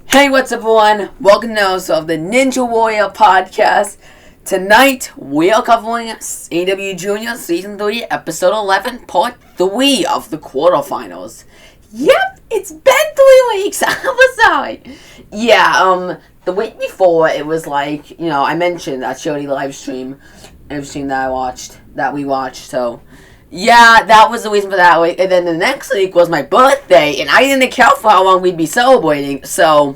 Hey, what's up, everyone? Welcome to of the Ninja Warrior podcast. Tonight, we are covering AW Junior Season 3, Episode 11, Part 3 of the quarterfinals. Yep, it's been 3 weeks. I'm sorry. Yeah, the week before, it was like, I mentioned that Shody live stream that we watched, so... Yeah, that was the reason for that week. And then the next week was my birthday, and I didn't account for how long we'd be celebrating, so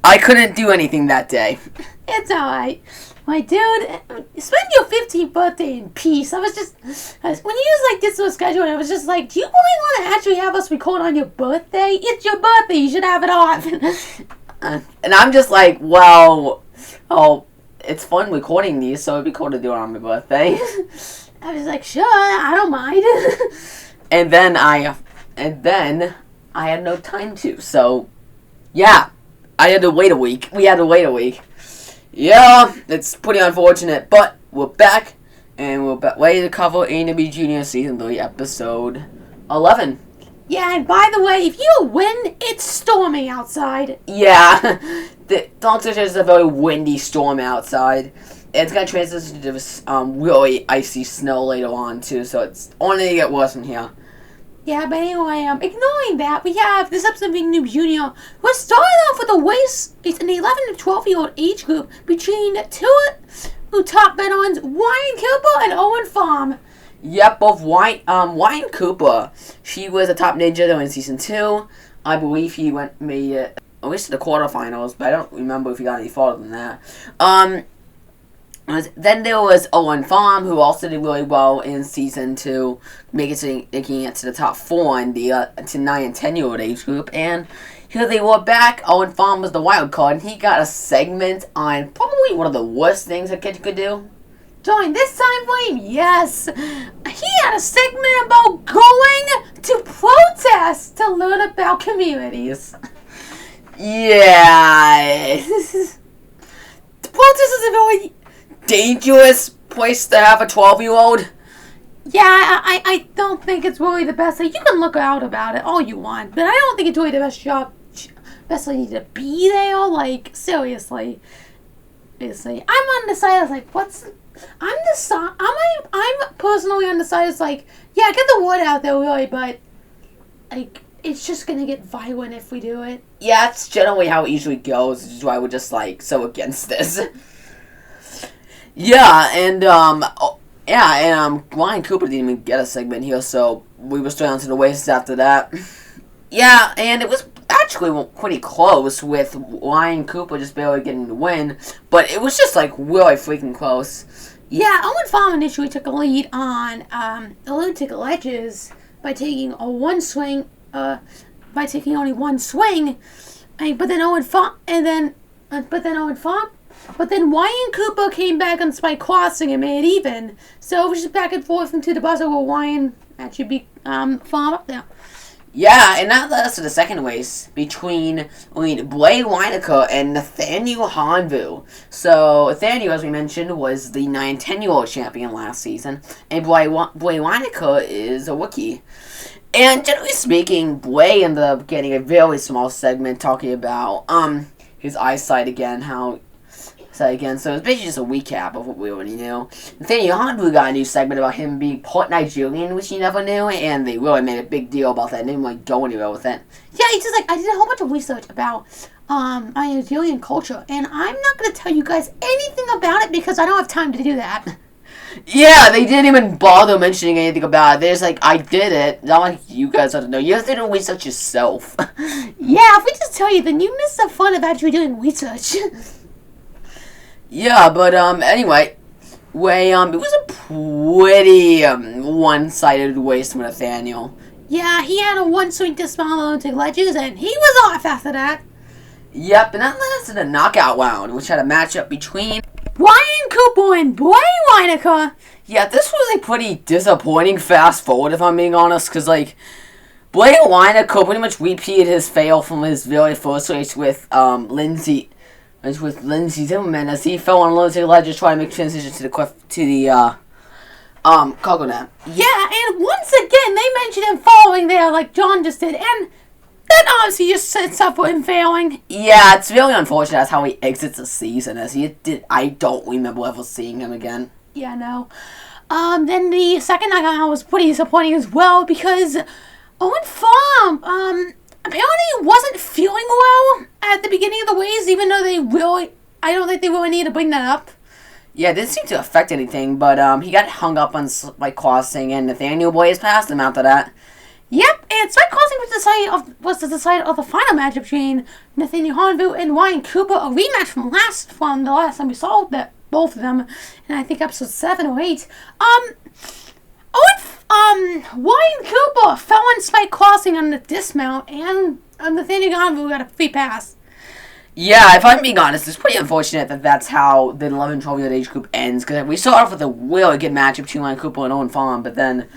I couldn't do anything that day. It's alright. My dude, spend your 15th birthday in peace. When you like this to a schedule, I was just like, do you really want to actually have us record on your birthday? It's your birthday, you should have it off. And I'm just like, well, it's fun recording these, so it'd be cool to do it on my birthday. I was like, sure, I don't mind. and then I had no time to, so yeah, I had to wait a week. We had to wait a week. Yeah, it's pretty unfortunate, but we're back, and we're ready to cover AW Junior Season 3, Episode 11. Yeah, and by the way, if you win, it's storming outside. Yeah, there's a very windy storm outside. It's going to transition to this really icy snow later on, too, so it's only going to get worse from here. Yeah, but anyway, ignoring that, we have this episode being New Junior. We're starting off with a race. It's an 11 to 12-year-old age group between two top veterans, Ryan Cooper and Owen Farm. Yep, both Ryan Cooper. She was a top ninja in Season 2. I believe he made it at least to the quarterfinals, but I don't remember if he got any farther than that. Then there was Owen Farm, who also did really well in Season 2, making it to the top 4 in the to 9 and 10-year-old age group. And here they were back. Owen Farm was the wild card, and he got a segment on probably one of the worst things a kid could do. During this time frame, yes. He had a segment about going to protest to learn about communities. Yeah. Protest is a very dangerous place to have a 12-year-old. Yeah, I don't think it's really the best thing. You can look out about it all you want, but I don't think it's really the best way to be there. Like, seriously. I'm undecided. Like, I'm personally undecided. It's like, yeah, get the word out there, really, but like, it's just gonna get violent if we do it. Yeah, that's generally how it usually goes, which is why we're just like so against this. Yeah, and Ryan Cooper didn't even get a segment here, so we were straight on to the races after that. Yeah, and it was actually pretty close with Ryan Cooper just barely getting the win, but it was just like really freaking close. Yeah, Owen Farm initially took a lead on Olympic ledges by taking only one swing, but then Ryan Cooper came back on Spike Crossing and made it even. So it was just back and forth into the buzzer where Ryan actually beat Farm up there. Yeah, and that led us to the second race between Blake Weinecker and Nathaniel Hanvu. So, Nathaniel, as we mentioned, was the 9-10-year-old champion last season, and Blake Weinecker is a rookie. And generally speaking, Blake ended up getting a very small segment talking about his eyesight again, so it's basically just a recap of what we already knew. Nathaniel Hanvu got a new segment about him being part Nigerian, which he never knew, and they really made a big deal about that and didn't really go anywhere with it. Yeah, it's just like, I did a whole bunch of research about my Nigerian culture, and I'm not going to tell you guys anything about it because I don't have time to do that. Yeah, they didn't even bother mentioning anything about it. They're just like, I did it. Not like you guys have to know. You have to do research yourself. Yeah, if we just tell you, then you miss the fun of actually doing research. Yeah, but anyway, it was a pretty one-sided race for Nathaniel. Yeah, he had a one-swing to small Olympic ledges, and he was off after that. Yep, and that led us to the knockout round, which had a matchup between Ryan Cooper and Blake Weinecker. Yeah, this was a pretty disappointing fast forward, if I'm being honest, because, like, Blake Weinecker pretty much repeated his fail from his very first race with Lindsay Zimmerman, as he fell on a limited ledge to try to make transition to the coconut. Yeah, and once again, they mentioned him falling there like John just did, and that obviously just sets up for him failing. Yeah, it's really unfortunate. That's how he exits the season. I don't remember ever seeing him again. Yeah, no. Then the second night was pretty disappointing as well because Owen Farm, apparently wasn't feeling well at the beginning of the race, even though I don't think they really need to bring that up. Yeah, it didn't seem to affect anything, but he got hung up on crossing, and Nathaniel Blaze passed him after that. Yep, and Spike Crossing was the decider of the final matchup between Nathaniel Hornville and Ryan Cooper, a rematch from the last time we saw that both of them, and I think episode 7 or 8. Ryan Cooper fell on Spike Crossing on the dismount, and Nathaniel Hornville got a free pass. Yeah, if I'm being honest, it's pretty unfortunate that that's how the 11-12-year-old age group ends, because we started off with a really good matchup between Ryan Cooper and Owen Farm, but then,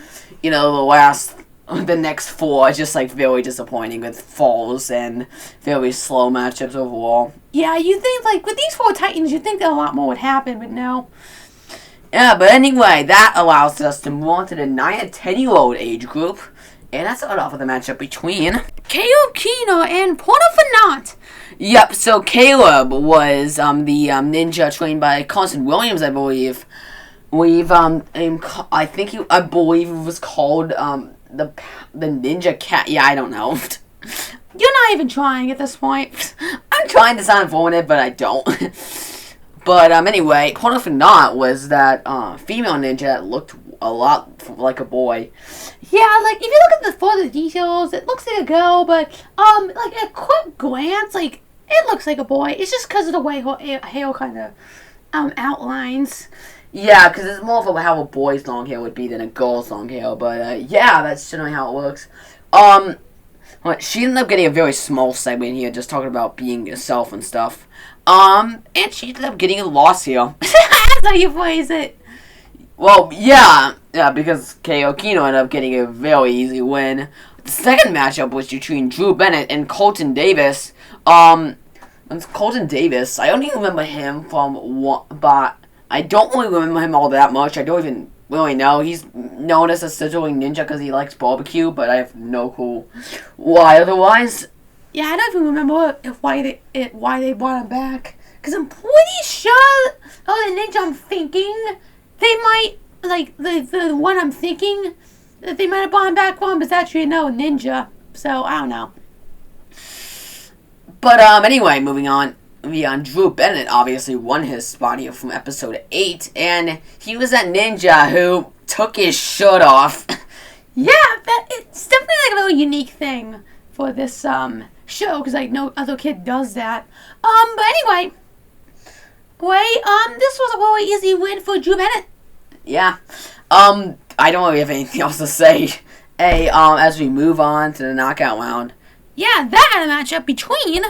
the next 4 are just very disappointing with falls and very slow matchups overall. Yeah, you think with these 4 Titans, you'd think that a lot more would happen, but no. Yeah, but anyway, that allows us to move on to the 9-10-year-old age group, and that's started off with a matchup between Caleb Keener and Porter Fanat. Yep, so Caleb was the ninja trained by Carson Williams, I believe. I believe it was called the Ninja Cat. Yeah, I don't know. You're not even trying at this point. I'm trying to sound informative, but I don't. But anyway, Porter Fanat was that female ninja that looked a lot like a boy. Yeah, if you look at the further details, it looks like a girl, but at a quick glance, it looks like a boy. It's just because of the way her hair kind of outlines. Yeah, because it's more of how a boy's long hair would be than a girl's long hair. But yeah, that's generally how it looks. She ended up getting a very small segment here, just talking about being yourself and stuff. And she ended up getting a loss here. That's how you phrase it. Well, yeah, because KO Kino ended up getting a very easy win. The second matchup was between Drew Bennett and Colton Davis. Colton Davis, I don't even remember him but I don't really remember him all that much. I don't even really know. He's known as a sizzling ninja because he likes barbecue, but I have no clue why otherwise. Yeah, I don't even remember why they brought him back. Because I'm pretty sure, the ninja I'm thinking, they might, the one I'm thinking, that they might have brought him back from, but it's actually no ninja. So, I don't know. But, anyway, moving on. Drew Bennett obviously won his spot here from episode 8, and he was that ninja who took his shirt off. Yeah, it's definitely a little unique thing for this show, because no other kid does that. But anyway, this was a really easy win for Drew Bennett. Yeah. I don't really have anything else to say. Hey, as we move on to the knockout round. Yeah, that had a matchup between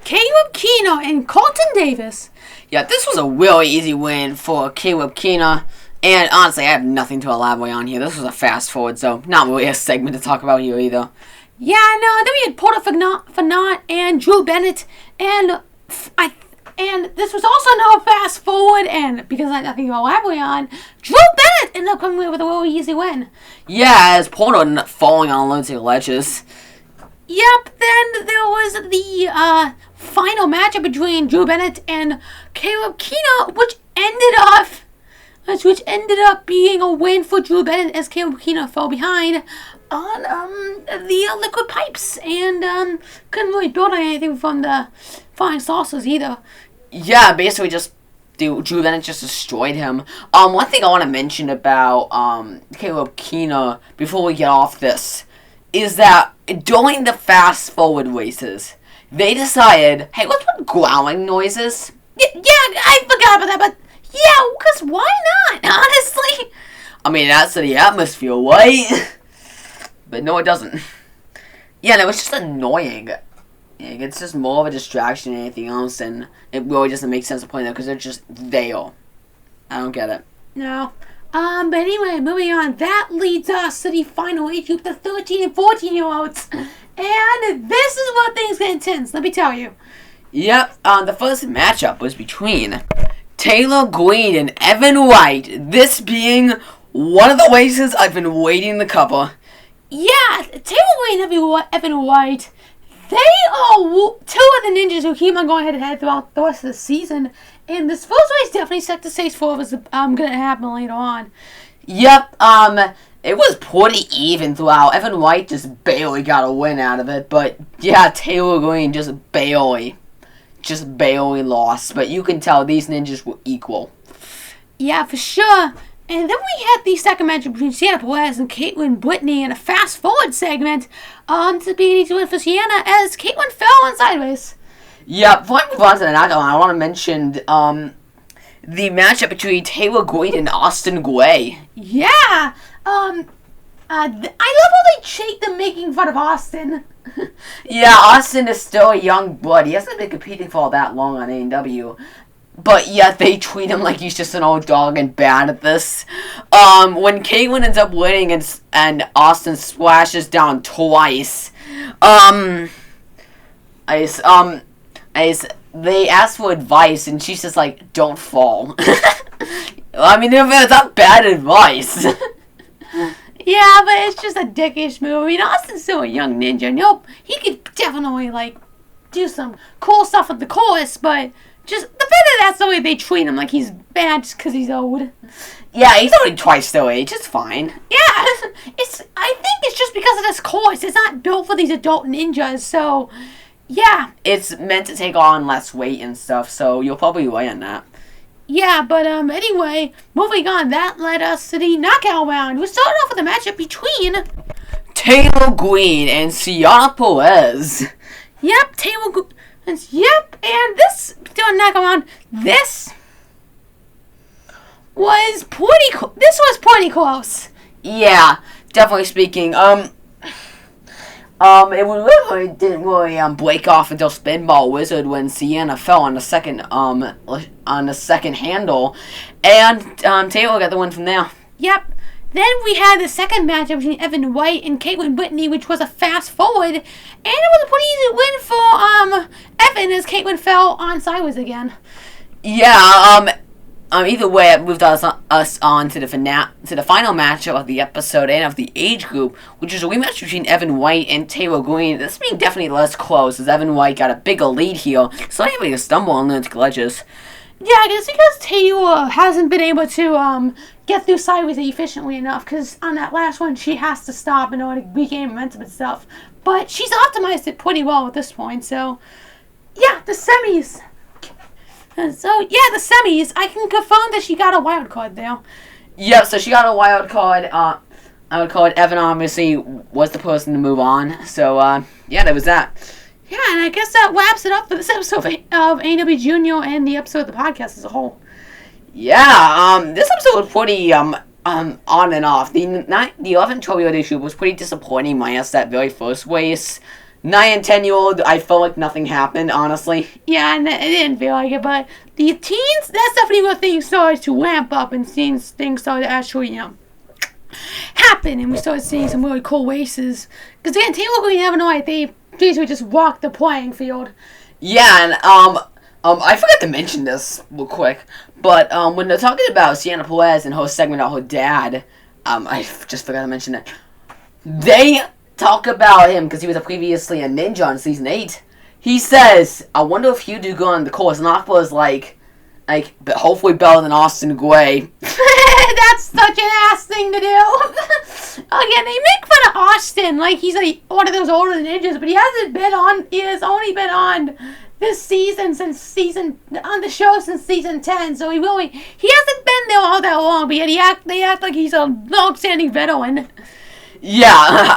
Caleb Keener and Colton Davis. Yeah, this was a really easy win for Caleb Keener. And honestly, I have nothing to elaborate on here. This was a fast forward, so not really a segment to talk about here either. Yeah, no, then we had Porter Fanat and Drew Bennett, and this was also now fast forward, and because I have nothing to elaborate on, Drew Bennett ended up coming away with a really easy win. Yeah, as Porter ended up falling on Lindsay ledges. Yep, then there was the final matchup between Drew Bennett and Caleb Keener, which ended up being a win for Drew Bennett as Caleb Keener fell behind on the liquid pipes and couldn't really build on anything from the flying saucers either. Yeah, basically Drew Bennett just destroyed him. One thing I want to mention about Caleb Keener before we get off this is that during the fast forward races, they decided, hey, let's put growling noises. Yeah, I forgot about that, but yeah, because why not, honestly? I mean, that's the atmosphere, right? But no, it doesn't. Yeah, no, it's just annoying. It's just more of a distraction than anything else, and it really doesn't make sense to point out because they're just there. I don't get it. No. But anyway, moving on. That leads us to the final age group, the 13 and 14-year-olds. And this is where things get intense, let me tell you. Yep, the first matchup was between Taylor Green and Evan White. This being one of the races I've been waiting to cover. Yeah, Taylor Green and Evan White They are two of the ninjas who keep on going head to head throughout the rest of the season, and this first race definitely set the stage for what's going to happen later on. Yep, it was pretty even throughout. Evan White just barely got a win out of it, but yeah, Taylor Green just barely lost. But you can tell these ninjas were equal. Yeah, for sure. And then we had the second match between Sienna Perez and Caitlin Brittany in a fast-forward segment. This is being an easy win for Sienna as Caitlin fell on sideways. Yeah, before I move on to the knockout, I want to mention the matchup between Taylor Green and Austin Gray. Yeah. I love how they cheat them making fun of Austin. Yeah, Austin is still a young blood. He hasn't been competing for all that long on AEW. But yet they treat him like he's just an old dog and bad at this. When Caitlyn ends up winning and Austin splashes down twice, they ask for advice and she's just like, don't fall. I mean, it's not bad advice. Yeah, but it's just a dickish move. I mean, Austin's still a young ninja, and he could definitely, do some cool stuff with the course, but just the fact that that's the way they treat him, like he's bad just because he's old. Yeah, he's only twice their age. It's fine. Yeah, I think it's just because of this course. It's not built for these adult ninjas, so yeah. It's meant to take on less weight and stuff, so you'll probably weigh on that. Yeah, but anyway, moving on, that led us to the knockout round. We started off with a matchup between Taylor Green and Sienna Perez. Yep, and this doing knockout round. This was pretty close. Yeah, definitely speaking. It really didn't really break off until Spinball Wizard when Sienna fell on the second handle, and Taylor got the win from there. Yep. Then we had the second matchup between Evan White and Caitlin Brittany, which was a fast forward, and it was a pretty easy win for Evan as Caitlin fell on sideways again. Yeah. Either way, it moved us on to the final matchup of the episode and of the age group, which is a rematch between Evan White and Taylor Green. This being definitely less close, as Evan White got a bigger lead here, so able to stumble on those glitches. Yeah, I guess because Taylor hasn't been able to get through sideways efficiently enough, because on that last one, she has to stop in order to regain momentum and stuff. But she's optimized it pretty well at this point, so yeah, the semis. The semis. I can confirm that she got a wild card there. Yeah, so she got a wild card. I would call it Evan obviously was the person to move on. So, yeah, that was that. Yeah, and I guess that wraps it up for this episode of AEW Junior and the episode of the podcast as a whole. Yeah, this episode was pretty, on and off. The 11 12-year-old issue was pretty disappointing minus that very first race. 9 and 10-year-old, I felt like nothing happened, honestly. Yeah, and it didn't feel like it, but the teens, that's definitely where things started to ramp up and things started to actually, happen, and we started seeing some really cool races. Because again, Taylor Green and Evan White, they basically just walked the playing field. Yeah, and, I forgot to mention this real quick, but, when they're talking about Sienna Perez and her segment about her dad, I just forgot to mention it. They talk about him because he was previously a ninja on season 8. He says, "I wonder if you do good on the course." And Aqua's like, but hopefully better than Austin Gray. That's such an ass thing to do. Again, they make fun of Austin like he's one of those older ninjas, but he has only been on this season on the show since season 10, so he hasn't been there all that long, but yet they act like he's a long-standing veteran. Yeah,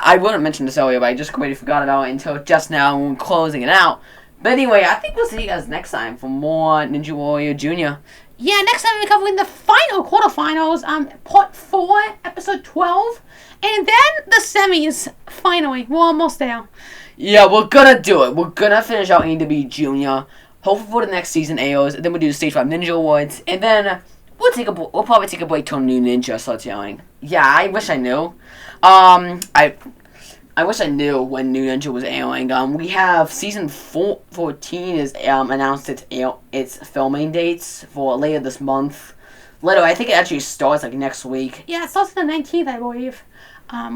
I wouldn't mention this earlier, but I just completely forgot about it until just now when we're closing it out. But anyway, I think we'll see you guys next time for more Ninja Warrior Jr. Yeah, next time we're covering the final quarterfinals, part 4, episode 12, and then the semis, finally. We're almost there. Yeah, we're gonna do it. We're gonna finish out AEW Jr. Hopefully for the next season AOs, and then we'll do the Stage 5 Ninja Awards, and then we'll probably take a break till New Ninja starts yelling. Yeah, I wish I knew. I wish I knew when New Ninja was airing. We have season 14 is announced its filming dates for later this month. I think it actually starts next week. Yeah, it starts on the 19th, I believe,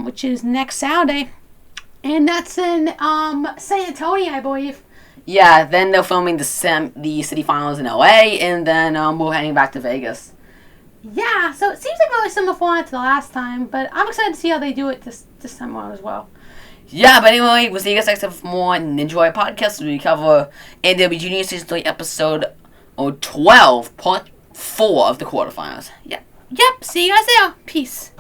which is next Saturday. And that's in San Antonio, I believe. Yeah, then they're filming the city finals in LA, and then we're heading back to Vegas. Yeah, so it seems like really similar format to the last time, but I'm excited to see how they do it this time around as well. Yeah, but anyway, we'll see you guys next time for more Ninja Warrior Podcast. We cover AEW Junior Season 3 episode 12, part 4 of the quarterfinals. Yep, see you guys there. Peace.